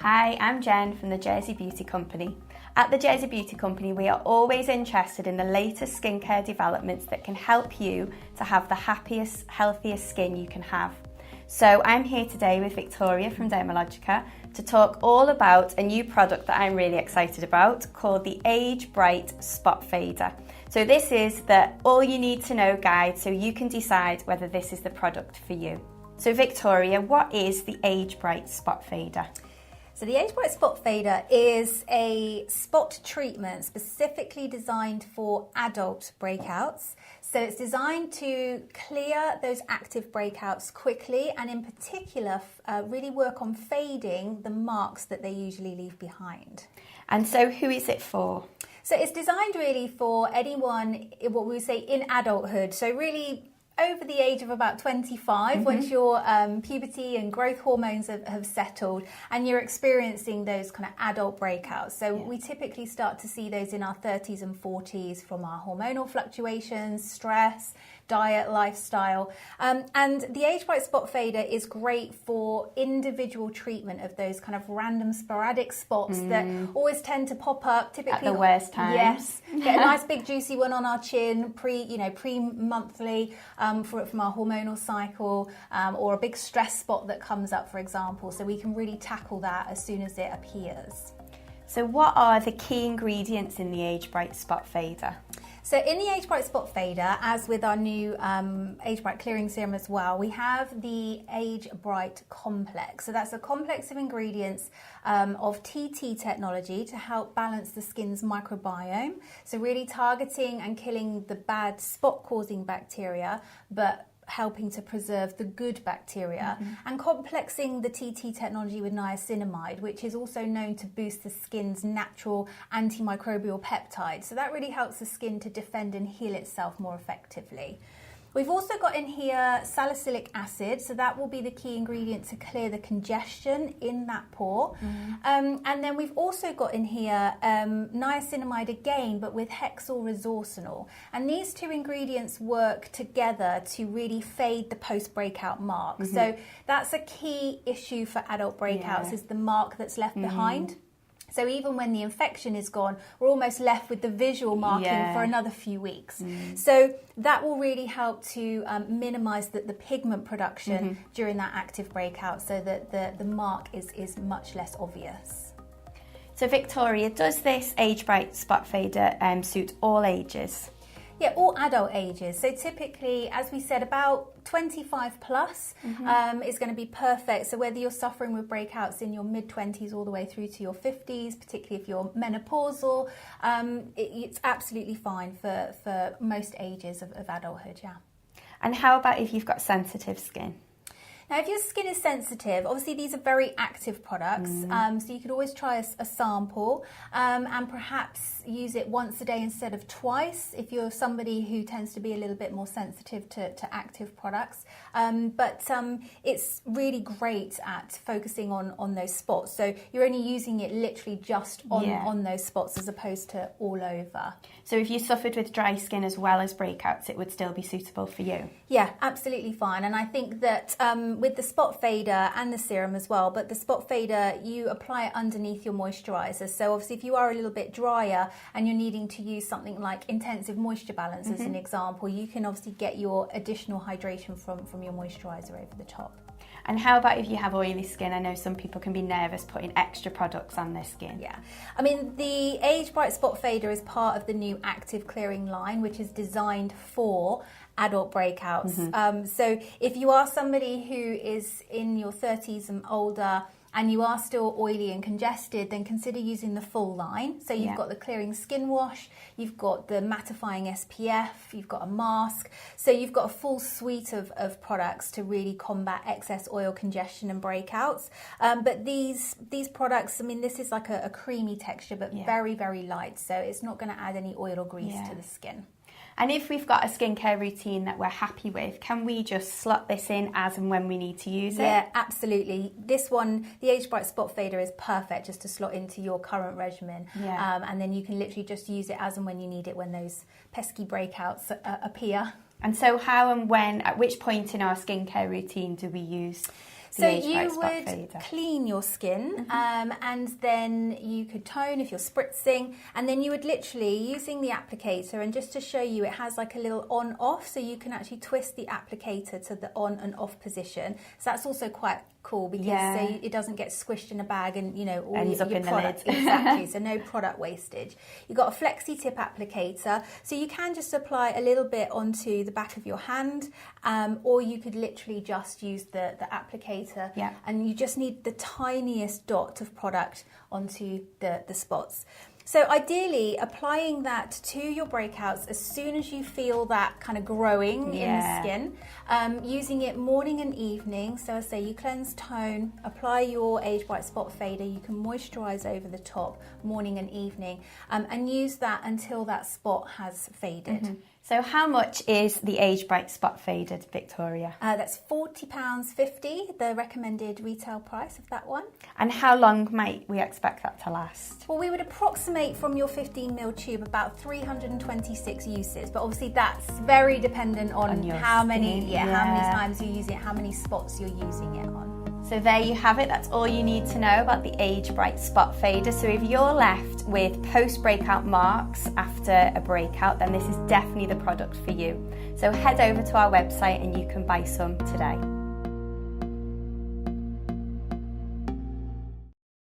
Hi, I'm Jen from the Jersey Beauty Company. At the Jersey Beauty Company, we are always interested in the latest skincare developments that can help you to have the happiest, healthiest skin you can have. So I'm here today with Victoria from Dermalogica to talk all about a new product that I'm really excited about called the Age Bright Spot Fader. So this is the all you need to know guide so you can decide whether this is the product for you. So Victoria, what is the Age Bright Spot Fader? So the Age Bright Spot Fader is a spot treatment specifically designed for adult breakouts. So it's designed to clear those active breakouts quickly and in particular really work on fading the marks that they usually leave behind. And so who is it for? So it's designed really for anyone, what we would say in adulthood. So really over the age of about 25, once your puberty and growth hormones have settled and you're experiencing those kind of adult breakouts. So we typically start to see those in our 30s and 40s from our hormonal fluctuations, stress, diet, lifestyle. And the Age Bright Spot Fader is great for individual treatment of those kind of random sporadic spots that always tend to pop up typically at the worst times. Yes. Get a nice big juicy one on our chin pre-monthly from our hormonal cycle, or a big stress spot that comes up, for example. So we can really tackle that as soon as it appears. So what are the key ingredients in the Age Bright Spot Fader? So in the Age Bright Spot Fader, as with our new Age Bright Clearing Serum as well, we have the Age Bright Complex. So that's a complex of ingredients of TT technology to help balance the skin's microbiome. So really targeting and killing the bad spot-causing bacteria, but helping to preserve the good bacteria, and complexing the TT technology with niacinamide, which is also known to boost the skin's natural antimicrobial peptide. So that really helps the skin to defend and heal itself more effectively. We've also got in here salicylic acid, so that will be the key ingredient to clear the congestion in that pore. And then we've also got in here niacinamide again, but with hexyl resorcinol. And these two ingredients work together to really fade the post-breakout mark. So that's a key issue for adult breakouts, is the mark that's left behind. So even when the infection is gone, we're almost left with the visual marking for another few weeks. So that will really help to minimise the pigment production during that active breakout so that the mark is much less obvious. So Victoria, does this Age Bright Spot Fader suit all ages? Yeah, all adult ages. So typically, as we said, about 25 plus is going to be perfect. So whether you're suffering with breakouts in your mid-20s all the way through to your 50s, particularly if you're menopausal, it's absolutely fine for most ages of adulthood, yeah. And how about if you've got sensitive skin? Now, if your skin is sensitive, obviously these are very active products, so you could always try a sample and perhaps use it once a day instead of twice if you're somebody who tends to be a little bit more sensitive to active products. But it's really great at focusing on those spots. So you're only using it literally just on those spots as opposed to all over. So if you suffered with dry skin as well as breakouts, it would still be suitable for you? Yeah, absolutely fine. And I think that with the spot fader and the serum as well, but the spot fader, you apply it underneath your moisturizer. So obviously if you are a little bit drier and you're needing to use something like intensive moisture balance as an example, you can obviously get your additional hydration from your moisturizer over the top. And how about if you have oily skin? I know some people can be nervous putting extra products on their skin. Yeah, I mean the Age Bright Spot Fader is part of the new active clearing line, which is designed for adult breakouts. So if you are somebody who is in your 30s and older and you are still oily and congested, then consider using the full line. So you've got the clearing skin wash, you've got the mattifying SPF, you've got a mask. So you've got a full suite of products to really combat excess oil congestion and breakouts. But these products, I mean, this is like a creamy texture, but very, very light. So it's not going to add any oil or grease to the skin. And if we've got a skincare routine that we're happy with, can we just slot this in as and when we need to use it? Yeah, absolutely. This one, the Age Bright Spot Fader, is perfect just to slot into your current regimen. And then you can literally just use it as and when you need it when those pesky breakouts appear. And so how and when, at which point in our skincare routine do we use So you would clean your skin and then you could tone if you're spritzing, and then you would literally, using the applicator, and just to show you, it has like a little on-off, so you can actually twist the applicator to the on and off position. So that's also quite cool because so it doesn't get squished in a bag and, you know, all ends your up in product. the lid. Exactly, so no product wastage. You've got a flexi tip applicator, so you can just apply a little bit onto the back of your hand, or you could literally just use the applicator, and you just need the tiniest dot of product onto the spots. So ideally, applying that to your breakouts as soon as you feel that kind of growing in the skin, using it morning and evening. So I say you cleanse, tone, apply your Age Bright Spot Fader. You can moisturize over the top morning and evening, and use that until that spot has faded. So how much is the Age Bright Spot Faded, Victoria? That's £40.50, the recommended retail price of that one. And how long might we expect that to last? Well, we would approximate from your 15ml tube about 326 uses, but obviously that's very dependent on how many times you use it, how many spots you're using it on. So there you have it, that's all you need to know about the Age Bright Spot Fader. So if you're left with post-breakout marks after a breakout, then this is definitely the product for you. So head over to our website and you can buy some today.